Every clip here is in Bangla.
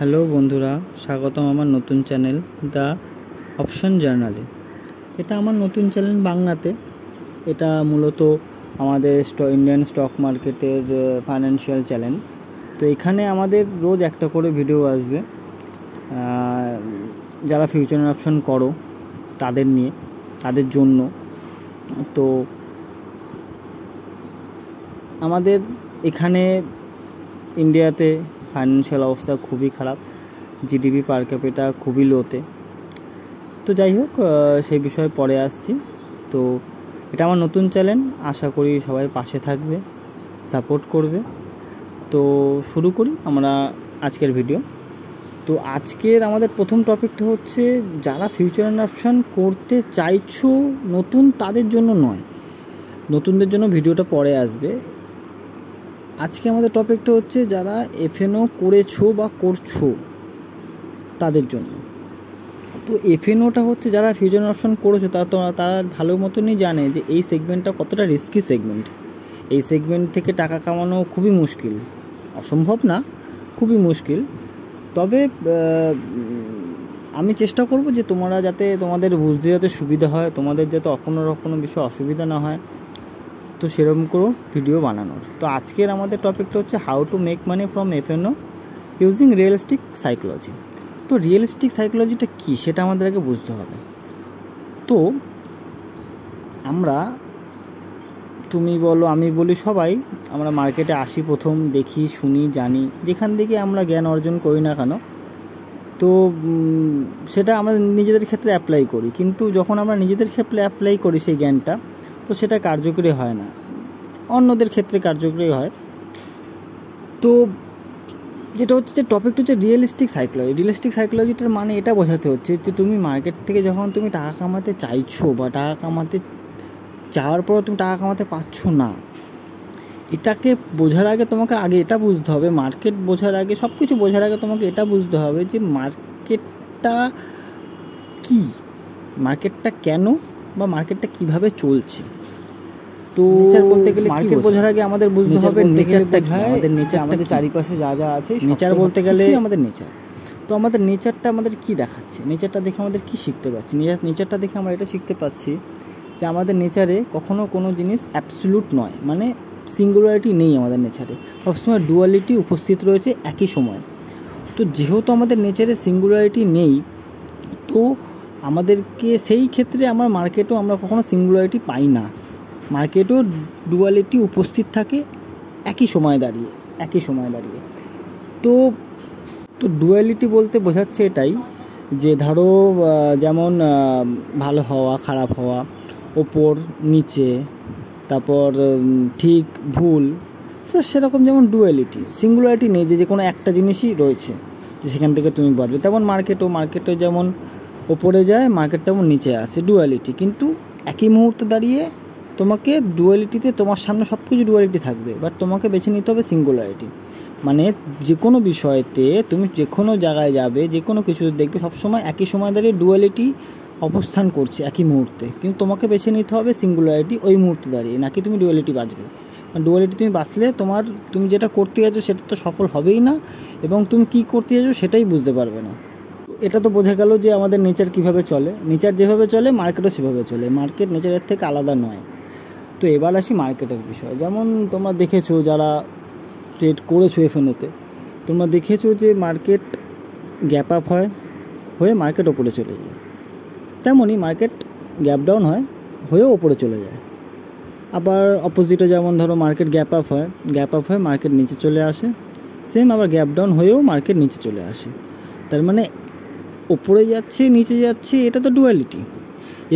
হ্যালো বন্ধুরা, স্বাগতম আমার নতুন চ্যানেল দ্য অপশন জার্নালে। এটা আমার নতুন চ্যানেল বাংলাতে। এটা মূলত আমাদের ইন্ডিয়ান স্টক মার্কেটের ফাইন্যান্সিয়াল চ্যানেল। তো এখানে আমাদের রোজ একটা করে ভিডিও আসবে যারা ফিউচার অপশন করো তাদের নিয়ে, তাদের জন্য। তো আমাদের এখানে ইন্ডিয়াতে ফাইন্যান্সিয়াল অবস্থা খুবই খারাপ, জিডিপি পার ক্যাপিটা খুবই লোতে। তো যাই হোক, সেই বিষয়ে পরে আসছি। তো এটা আমার নতুন চ্যানেল, আশা করি সবাই পাশে থাকবে, সাপোর্ট করবে। তো শুরু করি আমরা আজকের ভিডিও। তো আজকের আমাদের প্রথম টপিকটা হচ্ছে যারা ফিউচার অপশন করতে চাইছো নতুন, তাদের জন্য নয়, নতুনদের জন্য ভিডিওটা পরে আসবে। আজকে আমাদের টপিকটা হচ্ছে যারা এফএনও করেছো বা করছো তাদের জন্য। তো এফএনওটা হচ্ছে যারা ফিউচার অপশন করেছো তারা ভালো মতনই জানে যে এই সেগমেন্টটা কতটা রিস্কি সেগমেন্ট। এই সেগমেন্ট থেকে টাকা কামানো খুবই মুশকিল, অসম্ভব না, খুবই মুশকিল। তবে আমি চেষ্টা করব যে তোমরা যাতে তোমাদের বুঝতে যাতে সুবিধা হয়, তোমাদের যাতে কোনো বিষয় অসুবিধা না হয়, তো সেরকম করে ভিডিও বানানোর। তো আজকের আমাদের টপিকটা হচ্ছে how to make money from F&O using realistic psychology. তো রিয়েলিস্টিক সাইকোলজিটা কী সেটা আমাদেরকে বুঝতে হবে। তো তুমি বলো, আমি বলি, সবাই আমরা মার্কেটে আসি, প্রথম দেখি, শুনি, জানি, যেখান থেকে আমরা জ্ঞান অর্জন করি না কেন, তো সেটা আমরা নিজেদের ক্ষেত্রে অ্যাপ্লাই করি। কিন্তু যখন আমরা নিজেদের ক্ষেত্রে অ্যাপ্লাই করি সেই জ্ঞানটা, তো সেটা কার্যকরী হয় না, অন্যদের ক্ষেত্রে কার্যকরী হয়। তো যেটা হচ্ছে যে টপিকটা হচ্ছে রিয়েলিস্টিক সাইকোলজি। রিয়েলিস্টিক সাইকোলজিটার মানে এটা বোঝাতে হচ্ছে যে তুমি মার্কেট থেকে যখন তুমি টাকা কামাতে চাইছো বা টাকা কামাতে চাওয়ার পর তুমি টাকা কামাতে পারছো না, এটাকে বোঝার আগে তোমাকে এটা বুঝতে হবে, মার্কেট বোঝার আগে, সব কিছু বোঝার আগে তোমাকে এটা বুঝতে হবে যে মার্কেটটা কী, মার্কেটটা কেন, বা মার্কেটটা কিভাবে চলছে। তো নেচার বলতে গেলে মার্কেট বোঝার আগে আমাদের বুঝতে হবে নেচারটা কী, আমাদের নেচার, আমাদের চারিপাশে যা যা আছে। নেচার বলতে গেলে আমাদের নেচার। তো আমাদের নেচারটা আমাদের কী দেখাচ্ছে, নেচারটা দেখে আমাদের কী শিখতে পাচ্ছি, নেচারটা দেখে আমরা এটা শিখতে পাচ্ছি যে আমাদের নেচারে কখনো কোনো জিনিস অ্যাবসলিউট নয়, মানে সিঙ্গুলারিটি নেই আমাদের নেচারে, সবসময় ডুয়ালিটি উপস্থিত রয়েছে একই সময়। তো যেহেতু আমাদের নেচারে সিঙ্গুলারিটি নেই, তো আমাদেরকে সেই ক্ষেত্রে আমরা মার্কেটেও আমরা কখনো সিঙ্গুলারিটি পাই না, মার্কেটেও ডুয়ালিটি উপস্থিত থাকে একই সময় দাঁড়িয়ে। তো ডুয়ালিটি বলতে বোঝাচ্ছে এটাই যে ধরো যেমন ভালো হওয়া, খারাপ হওয়া, ওপর নিচে, তারপর ঠিক ভুল, সেরকম যেমন ডুয়ালিটি, সিঙ্গুলারিটি নেই যে কোনো একটা জিনিসই রয়েছে যে সেখান থেকে তুমি বাঁচবে। তেমন মার্কেটও যেমন ওপরে যায়, মার্কেট তেমন নিচে আসে, ডুয়ালিটি। কিন্তু একই মুহূর্তে দাঁড়িয়ে তোমাকে ডুয়ালিটিতে, তোমার সামনে সব কিছু ডুয়ালিটি থাকবে, বাট তোমাকে বেছে নিতে হবে সিঙ্গুলারিটি। মানে যে কোনো বিষয়তে তুমি যে কোনো জায়গায় যাবে, যে কোনো কিছু দেখবে, সবসময় একই সময় দাঁড়িয়ে ডুয়ালিটি অবস্থান করছে একই মুহূর্তে, কিন্তু তোমাকে বেছে নিতে হবে সিঙ্গুলারিটি ওই মুহূর্তে দাঁড়িয়ে, নাকি তুমি ডুয়ালিটি বাঁচবে। ডুয়ালিটি তুমি বাঁচলে তুমি যেটা করতে যাচ্ছো সেটা তো সফল হবেই না, এবং তুমি কী করতে যাচ্ছো সেটাই বুঝতে পারবে না। এটা তো বোঝা গেল যে আমাদের নেচার কীভাবে চলে, নেচার যেভাবে চলে মার্কেটও সেভাবে চলে, মার্কেট নেচারের থেকে আলাদা নয়। তো এবার আসি মার্কেটের বিষয়। যেমন তোমরা দেখেছো, যারা ট্রেড করেছো এফএনওতে, তোমরা দেখেছো যে মার্কেট গ্যাপ আপ হয়ে মার্কেট ওপরে চলে যায়, তেমনই মার্কেট গ্যাপ ডাউন হয়েও ওপরে চলে যায়। আবার অপোজিটে যেমন ধরো মার্কেট গ্যাপ আপ হয়ে মার্কেট নিচে চলে আসে, সেম আবার গ্যাপ ডাউন হয়েও মার্কেট নিচে চলে আসে। তার মানে ওপরে যাচ্ছে, নিচে যাচ্ছে, এটা তো ডুয়ালিটি।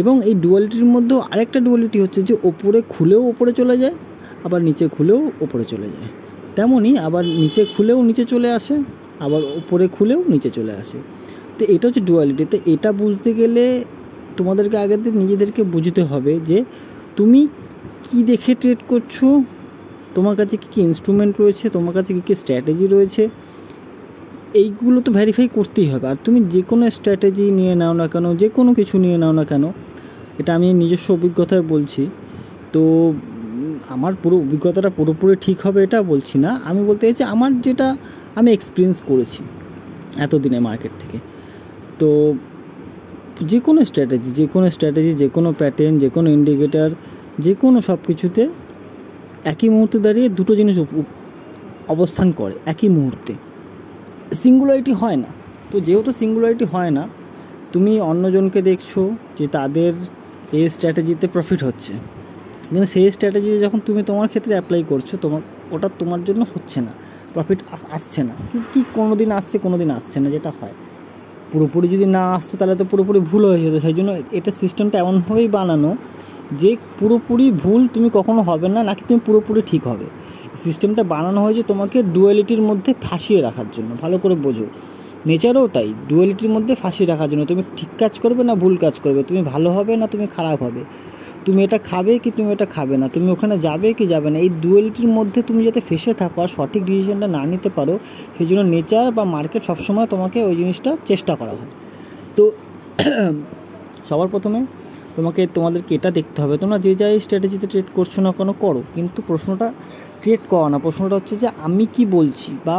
এবং এই ডুয়ালিটির মধ্যেও আরেকটা ডুয়ালিটি হচ্ছে যে ওপরে খুলেও ওপরে চলে যায়, আবার নিচে খুলেও ওপরে চলে যায়। তেমনই আবার নিচে খুলেও নিচে চলে আসে, আবার ওপরে খুলেও নিচে চলে আসে। তো এটা হচ্ছে ডুয়ালিটি। তো এটা বুঝতে গেলে তোমাদেরকে আগে নিজেদেরকে বুঝতে হবে যে তুমি কি দেখে ট্রেড করছো, তোমার কাছে কী কী ইনস্ট্রুমেন্ট রয়েছে, তোমার কাছে কী কী স্ট্র্যাটেজি রয়েছে, এইগুলো তো ভেরিফাই করতেই হবে। আর তুমি যে কোনো স্ট্র্যাটেজি নিয়ে নাও না কেন, যে কোনো কিছু নিয়ে নাও না কেন, এটা আমি নিজস্ব অভিজ্ঞতায় বলছি। তো আমার পুরো অভিজ্ঞতাটা পুরোপুরি ঠিক হবে এটা বলছি না, আমি বলতে চাইছি আমার যেটা আমি এক্সপিরিয়েন্স করেছি। এতদিনে মার্কেট থেকে। তো যে কোনো স্ট্র্যাটেজি, যে কোনো প্যাটার্ন, যে কোনো ইন্ডিকেটার, যে কোনো সব কিছুতে একই মুহূর্তে দাঁড়িয়ে দুটো জিনিস অবস্থান করে একই মুহূর্তে, সিঙ্গুলারিটি হয় না। তো যেহেতু সিঙ্গুলারিটি হয় না, তুমি অন্যজনকে দেখছো যে তাদের এই স্ট্র্যাটেজিতে প্রফিট হচ্ছে, কিন্তু সেই স্ট্র্যাটেজি যখন তুমি তোমার ক্ষেত্রে অ্যাপ্লাই করছো, ওটা তোমার জন্য হচ্ছে না, প্রফিট আসছে না। কি কোনো দিন আসছে, কোনো দিন আসছে না, যেটা হয়। পুরোপুরি যদি না আসতো তাহলে তো পুরোপুরি ভুল হয়ে যেত। সেই জন্য এটা সিস্টেমটা এমনভাবেই বানানো যে পুরোপুরি ভুল তুমি কখনো হবে না, নাকি তুমি পুরোপুরি ঠিক হবে। সিস্টেমটা বানানো হয়েছে তোমাকে ডুয়ালিটির মধ্যে ফাঁসিয়ে রাখার জন্য। ভালো করে বোঝো, নেচারও তাই, ডুয়ালিটির মধ্যে ফাঁসিয়ে রাখার জন্য। তুমি ঠিক কাজ করবে না ভুল কাজ করবে, তুমি ভালো হবে না তুমি খারাপ হবে, তুমি এটা খাবে কি তুমি এটা খাবে না, তুমি ওখানে যাবে কি যাবে না, এই ডুয়ালিটির মধ্যে তুমি যাতে ফেসে থাকো আর সঠিক ডিসিশনটা না নিতে পারো, সেই জন্য নেচার বা মার্কেট সবসময় তোমাকে ওই জিনিসটা চেষ্টা করা হয়। তো সবার প্রথমে তোমাদেরকে এটা দেখতে হবে, তোমরা যে যাই স্ট্র্যাটেজিতে ট্রেড করছো না কেন করো, কিন্তু প্রশ্নটা ট্রেড করা না, প্রশ্নটা হচ্ছে যে আমি কি বলছি, বা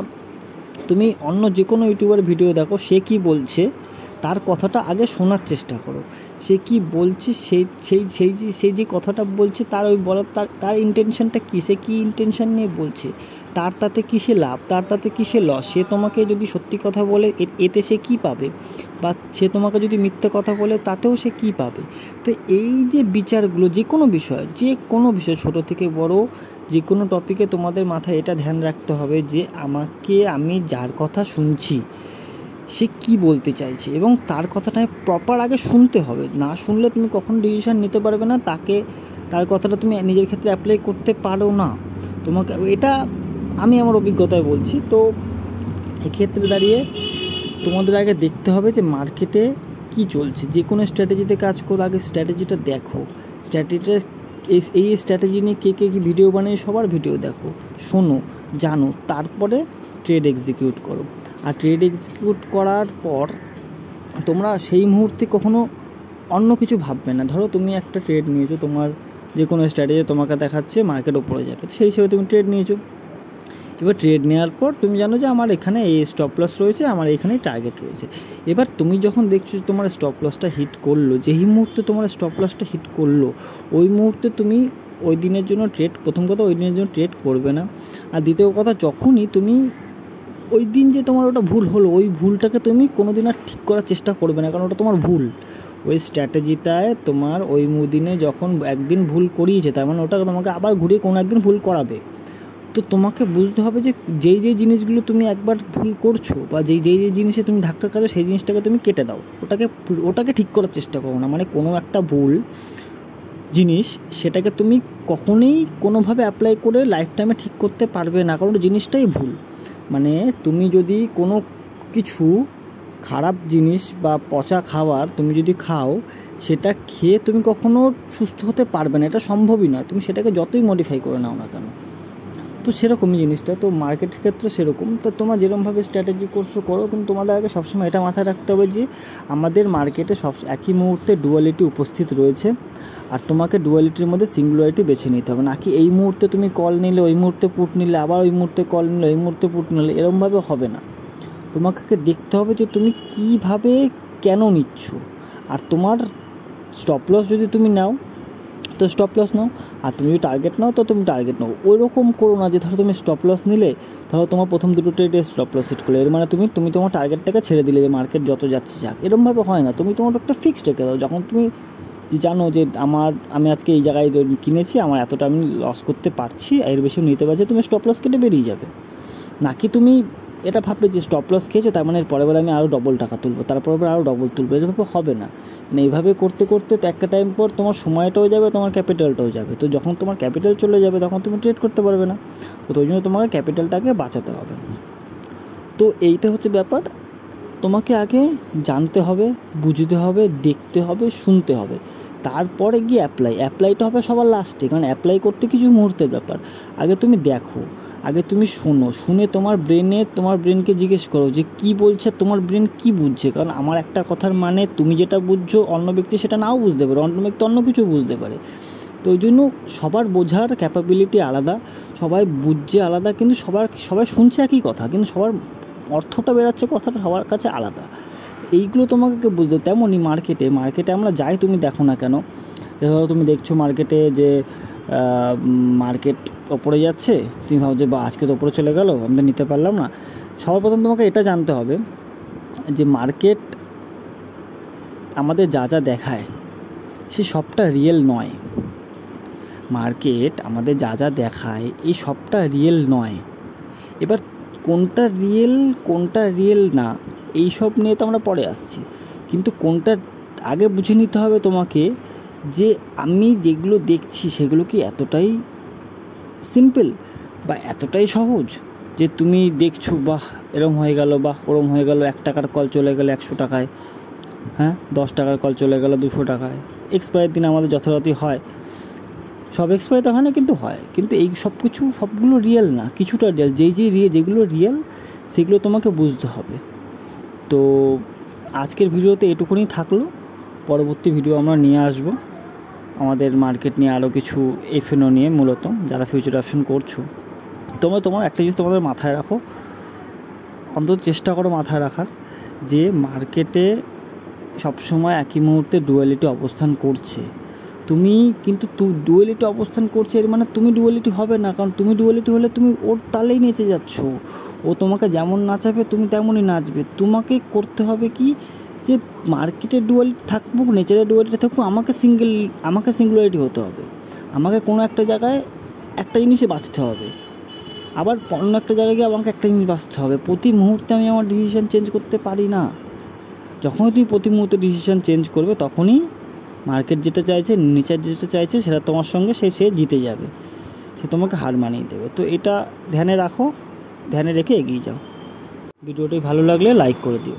তুমি অন্য যে কোনো ইউটিউবার ভিডিও দেখো, সে কি বলছে তার কথাটা আগে শোনার চেষ্টা করো। সে কি বলছে, সেই যে কথাটা বলছে তার ওই বলার তার ইন্টেনশনটা কী, সে কী ইন্টেনশন নিয়ে বলছে, তাতে কিসে লাভ, তাতে কিসে লস, সে তোমাকে যদি সত্যি কথা বলে এতে সে কী পাবে, বা সে তোমাকে যদি মিথ্যে কথা বলে তাতেও সে কী পাবে। তো এই যে বিচারগুলো যে কোনো বিষয় ছোট থেকে বড় যে কোনো টপিকে তোমাদের মাথায় এটা ধ্যান রাখতে হবে যে আমি যার কথা শুনছি সে কি বলতে চাইছে, এবং তার কথাটা প্রপার আগে শুনতে হবে। না শুনলে তুমি কখনো ডিসিশান নিতে পারবে না, তার কথাটা তুমি নিজের ক্ষেত্রে অ্যাপ্লাই করতে পারো না। তোমাকে এটা আমি আমার অভিজ্ঞতায় বলছি। তো এক্ষেত্রে দাঁড়িয়ে তোমাদের আগে দেখতে হবে যে মার্কেটে কি চলছে। যে কোনো স্ট্র্যাটেজিতে কাজ করো, আগে স্ট্র্যাটেজিটা দেখো, এই স্ট্র্যাটেজি নিয়ে কে কী ভিডিও বানিয়ে সবার ভিডিও দেখো, শোনো, জানো, তারপরে ট্রেড এক্সিকিউট করো। আর ট্রেড এক্সিকিউট করার পর তোমরা সেই মুহূর্তে কখনো অন্য কিছু ভাববে না। ধরো তুমি একটা ট্রেড নিয়েছো, তোমার যে কোনো স্ট্র্যাটেজি তোমাকে দেখাচ্ছে মার্কেট উপরে যাবে, সেই হিসেবে তুমি ট্রেড নিয়েছো। এবার ট্রেড নেওয়ার পর তুমি জানো যে আমার এখানে এই স্টপ লস রয়েছে, আমার এখানে টার্গেট রয়েছে। এবার তুমি যখন দেখছো তোমার স্টপ লসটা হিট করলো, যেই মুহূর্তে তোমার স্টপ লসটা হিট করলো, ওই মুহূর্তে তুমি ওই দিনের জন্য প্রথম কথা ওই দিনের জন্য ট্রেড করবে না। আর দ্বিতীয় কথা, যখনই তুমি ওই দিন যে তোমার ওটা ভুল হলো, ওই ভুলটাকে তুমি কোনো দিন আর ঠিক করার চেষ্টা করবে না, কারণ ওটা তোমার ভুল। ওই স্ট্র্যাটেজিটায় তোমার ওই দিনে যখন একদিন ভুল করিয়েছে, তার মানে ওটা তোমাকে আবার ঘুরিয়ে কোনো একদিন ভুল করাবে। তো তোমাকে বুঝতে হবে যে যেই জিনিসগুলো তুমি একবার ভুল করছো, বা যেই জিনিসে তুমি ধাক্কা খাচ্ছো, সেই জিনিসটাকে তুমি কেটে দাও, ওটাকে ঠিক করার চেষ্টা করো না। মানে কোনো একটা ভুল জিনিস, সেটাকে তুমি কখনোই কোনোভাবে অ্যাপ্লাই করে লাইফ টাইমে ঠিক করতে পারবে না, কারণ জিনিসটাই ভুল। মানে তুমি যদি কোনো কিছু খারাপ জিনিস বা পচা খাবার তুমি যদি খাও, সেটা খেয়ে তুমি কখনো সুস্থ হতে পারবে না, এটা সম্ভবই নয়, তুমি সেটাকে যতই মডিফাই করে নাও না কেন। তো সেরকমই জিনিসটা, তো মার্কেটের ক্ষেত্রে সেরকম। তো তোমরা যেরকমভাবে স্ট্র্যাটেজি করো, কিন্তু তোমাদের আগে সবসময় এটা মাথায় রাখতে হবে যে আমাদের মার্কেটে একই মুহূর্তে ডুয়ালিটি উপস্থিত রয়েছে, আর তোমাকে ডুয়ালিটির মধ্যে সিঙ্গুলারিটি বেছে নিতে হবে। নাকি এই মুহূর্তে তুমি কল নিলে, ওই মুহূর্তে পুট নিলে, আবার ওই মুহূর্তে কল নিলে, ওই মুহূর্তে পুট নিলে, এরকমভাবে হবে না। তোমাকে দেখতে হবে যে তুমি কীভাবে কেন নিচ্ছ। আর তোমার স্টপ লস যদি তুমি নাও তো স্টপ লস নাও, আর তুমি যদি টার্গেট নাও তো তুমি টার্গেট নাও। ওই রকম করো না যে ধরো তুমি স্টপ লস নিলে, ধরো তোমার প্রথম দুটো ট্রেডে স্টপ লস সেট করলে, এর মানে তুমি তোমার টার্গেটটাকে ছেড়ে দিলে যে মার্কেট যত যাচ্ছে যাক, এরকমভাবে হয় না। তুমি তোমার একটা ফিক্সড রেখে দাও। যখন তুমি জানো যে আমি আজকে এই জায়গায় কিনেছি, আমার এতটা আমি লস করতে পারছি, এর বেশিও নিতে পারছি, তুমি স্টপ লস কেটে বেরিয়ে যাবে। নাকি তুমি এটা ভাববে যে স্টপ লস খেয়েছে, তার মানে পরের বার আমি আরও ডবল টাকা তুলবো, তারপর আরও ডবল তুলবো, এভাবে হবে না। মানে এইভাবে করতে করতে তো একটা টাইম পর তোমার সময়টাও যাবে, তোমার ক্যাপিটালটাও যাবে। তো যখন তোমার ক্যাপিটাল চলে যাবে তখন তুমি ট্রেড করতে পারবে না। তো ওই জন্য তোমাকে ক্যাপিটালটাকে বাঁচাতে হবে। তো এইটা হচ্ছে ব্যাপার। তোমাকে আগে জানতে হবে, বুঝতে হবে, দেখতে হবে, শুনতে হবে, তারপরে গিয়ে অ্যাপ্লাইটা হবে সবার লাস্টে, কারণ অ্যাপ্লাই করতে কিছু মুহূর্তের ব্যাপার। আগে তুমি দেখো, আগে তুমি শুনে তোমার ব্রেনকে জিজ্ঞেস করো যে কি বলছে, তোমার ব্রেন কি বুঝছে। কারণ আমার একটা কথার মানে তুমি যেটা বুঝছো অন্য ব্যক্তি সেটা নাও বুঝতে পারে, অন্য ব্যক্তি অন্য কিছু বুঝতে পারে। তো ওই জন্য সবার বোঝার ক্যাপাবিলিটি আলাদা, সবাই বুঝছে আলাদা, কিন্তু সবাই শুনছে একই কথা, কিন্তু সবার অর্থটা বেরাচ্ছে কথাটা সবার কাছে আলাদা। এইগুলো তোমাকে বুঝতে। তেমনই মার্কেটে আমরা যাই, তুমি দেখো না কেন, ধরো তুমি দেখছো মার্কেটে যে মার্কেট ওপরে যাচ্ছে, তুমি ভাবো যে বা আজকে তো ওপরে চলে গেল, আমি তো নিতে পারলাম না। সবার প্রথম তোমাকে এটা জানতে হবে যে মার্কেট আমাদের যা যা দেখায় সে সবটা রিয়েল নয়। মার্কেট আমাদের যা যা দেখায় এই সবটা রিয়েল নয়। এবার কোনটা রিয়েল না এই সব নিয়ে তো আমরা পরে আসছি, কিন্তু কোনটা আগে বুঝে নিতে হবে তোমাকে যে আমি যেগুলো দেখছি সেগুলো কি এতটাই সিম্পল বা এতটাই সহজ যে তুমি দেখছো বাহ এরম হয়ে গেল, বাহ ওরম হয়ে গেল, 1 টাকার কল চলে গেল 100 টাকায়, হ্যাঁ 10 টাকার কল চলে গেল 200 টাকায়। এক্সপায়ারির দিন আমাদের যথাযথই হয়, সব এক্সপায়ারিতে হয় না কিন্তু হয়, কিন্তু এই সবগুলো রিয়েল না, কিছুটা রিয়েল। যেগুলো রিয়েল সেগুলো তোমাকে বুঝতে হবে। তো আজকের ভিডিওতে এটুকুনি থাকলো, পরবর্তী ভিডিও আমরা নিয়ে আসব আমাদের মার্কেট নিয়ে, আরও কিছু এফএনও নিয়ে। মূলত যারা ফিউচার অপশন করছো, তোমার একটা জিনিস তোমাদের মাথায় রাখো, অন্তত চেষ্টা করো মাথায় রাখার, যে মার্কেটে সবসময় একই মুহূর্তে ডুয়ালিটি অবস্থান করছে। তুমি কিন্তু ডুয়ালিটি অবস্থান করছে এর মানে তুমি ডুয়ালিটি হবে না, কারণ তুমি ডুয়ালিটি হলে তুমি ওর তালেই নেচে যাচ্ছ। ও তোমাকে যেমন নাচাবে তুমি তেমনই নাচবে। তোমাকে করতে হবে কি, যে মার্কেটের ডুয়ালিটি থাকবো, নেচারের ডুয়ালিটি থাকবো, আমাকে সিঙ্গুলারিটি হতে হবে। আমাকে কোনো একটা জায়গায় একটা জিনিসে বাঁচতে হবে, আবার অন্য একটা জায়গায় গিয়ে আমাকে একটা জিনিস বাঁচতে হবে। প্রতি মুহূর্তে আমি আমার ডিসিশান চেঞ্জ করতে পারি না। যখনই তুমি প্রতি মুহূর্তে ডিসিশান চেঞ্জ করবে তখনই মার্কেট যেটা চাইছে, নেচার যেটা চাইছে সেটা তোমার সঙ্গে সে জিতে যাবে, সে তোমাকে হার মানিয়ে দেবে। তো এটা ধ্যানে রেখে এগিয়ে যাও। ভিডিওটি ভালো লাগলে লাইক করে দিও।